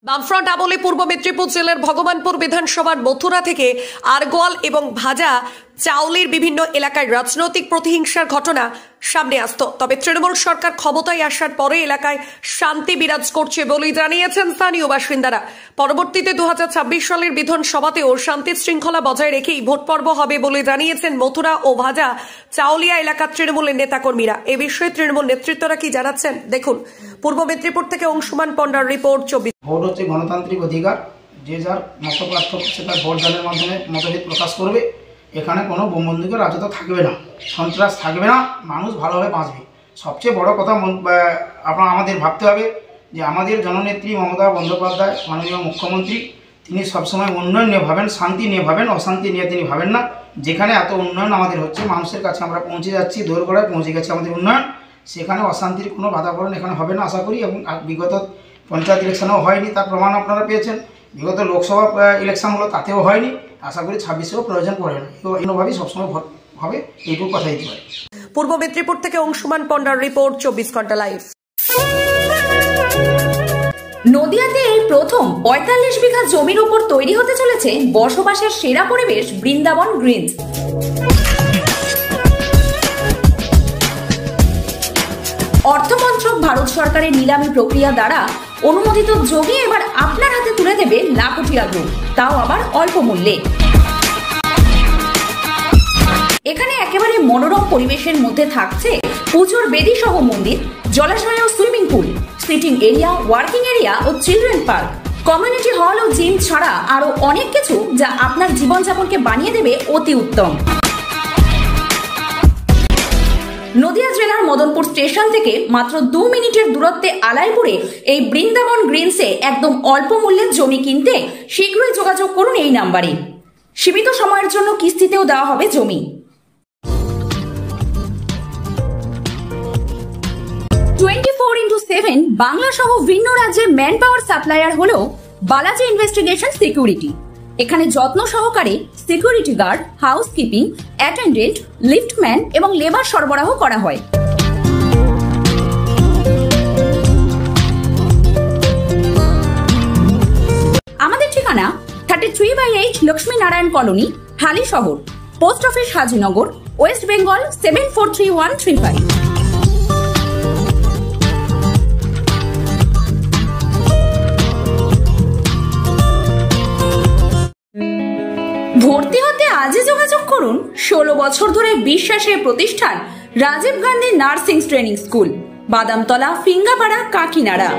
বামফ্রন্ট আমলে পূর্ব মেদিনীপুর জেলার ভগবানপুর বিধানসভার মথুরা থেকে আরগোয়াল এবং ভাজা চাউলের বিভিন্ন এলাকায় রাজনৈতিক প্রতিহিংসার ঘটনা সামনে আসতো। তবে তৃণমূল সরকার ক্ষমতায় আসার পরে এলাকায় শান্তি বিরাজ করছে বলেই জানিয়েছেন স্থানীয় বাসিন্দারা। পরবর্তীতে 2026 সালের বিধানসভাতেও শান্তি শৃঙ্খলা বজায় রেখেই ভোট পর্ব হবে বলে জানিয়েছেন মথুরা ও ভাজা চাউলিয়া এলাকার তৃণমূলের নেতাকর্মীরা। এ বিষয়ে তৃণমূল নেতৃত্বরা কি জানাচ্ছেন দেখুন। পূর্ব মেদিনীপুর থেকে অংশুমান পণ্ডার রিপোর্ট। ভোট হচ্ছে গণতান্ত্রিক অধিকার, যে যার মত পার্থক্য সেটা ভোটদানের মাধ্যমে মতভেদ প্রকাশ করবে। এখানে কোনো বোমবন্দুকের রাজত্ব থাকবে না, সন্ত্রাস থাকবে না, মানুষ ভালোভাবে বাঁচবে। সবচেয়ে বড় কথা আমাদের ভাবতে হবে যে আমাদের জননেত্রী মমতা বন্দ্যোপাধ্যায়, মাননীয় মুখ্যমন্ত্রী, তিনি সবসময় উন্নয়ন নিয়ে ভাবেন, শান্তি নিয়ে ভাবেন, অশান্তি নিয়ে তিনি ভাবেন না। যেখানে এত উন্নয়ন আমাদের হচ্ছে, মানুষের কাছে আমরা পৌঁছে যাচ্ছি, দোরগোড়ায় পৌঁছে গেছে আমাদের উন্নয়ন, সেখানে অশান্তির কোনো বাধাবরণ এখানে হবে না আশা করি। এবং বিগত পঞ্চায়েত ইলেকশনেও হয়নি, তার প্রমাণ আপনারা পেয়েছেন। বিগত লোকসভা ইলেকশন হলো, তাতেও হয়নি। আশা করি 26-এও প্রয়োজন পড়ে না। এইভাবেই সবসময় ভোট হবে, এইটুকু কথা দিতে পারি। পূর্ব মেদিনীপুর থেকে অংশুমান পণ্ডার রিপোর্ট, 24 ঘন্টা লাইভ। নদিয়াতে এই প্রথম 45 বিঘা জমির উপর তৈরি হতে চলেছে বসবাসের সেরা পরিবেশ বৃন্দাবন গ্রিনস। অর্থমন্ত্রক ভারত সরকারের নিলামী প্রক্রিয়া দ্বারা অনুমোদিত জমি এবার আপনার হাতে তুলে দেবে লাখুটিয়া গ্রুপ, তাও আবার অল্প মূল্যে। এখানে একেবারে মনোরম পরিবেশের মধ্যে থাকছে পুজোর বেদি সহ মন্দির, জলাশয় ও swimming pool, sitting area, working area ও চিলড্রেন পার্ক, কমিউনিটি হল ও জিম ছাড়া আরো অনেক কিছু যা আপনার জীবনযাপনকে বানিয়ে দেবে অতি উত্তম। নদিয়া জেলার মদনপুর স্টেশন থেকে মাত্র 2 মিনিটের দূরত্বে আলাইপুরে এই বৃন্দাবন গ্রিনসে একদম অল্প মূল্যে জমি কিনতে শীঘ্রই যোগাযোগ করুন এই নাম্বারে। সীমিত সময়ের জন্য কিস্তিতেও দেওয়া হবে জমি। 24x7 বাংলা সহ ভিন্ন রাজ্যে ম্যান পাওয়ার সাপ্লায়ার হলো বালাজি ইনভেস্টিগেশন সিকিউরিটি। এখানে যত্ন সহকারে security guard, housekeeping, attendant, liftman এবং লেবার সরবরাহ করা হয়। আমাদের ঠিকানা 33/8 লক্ষ্মী নারায়ণ কলোনি, হালি শহর, post office Hazinagar, West Bengal 743135। ভর্তি হতে আজই যোগাযোগ করুন 16 বছর ধরে বিশ্বাসের প্রতিষ্ঠান Rajiv Gandhi nursing training school, Badamtala, Phingapara, Kakinara.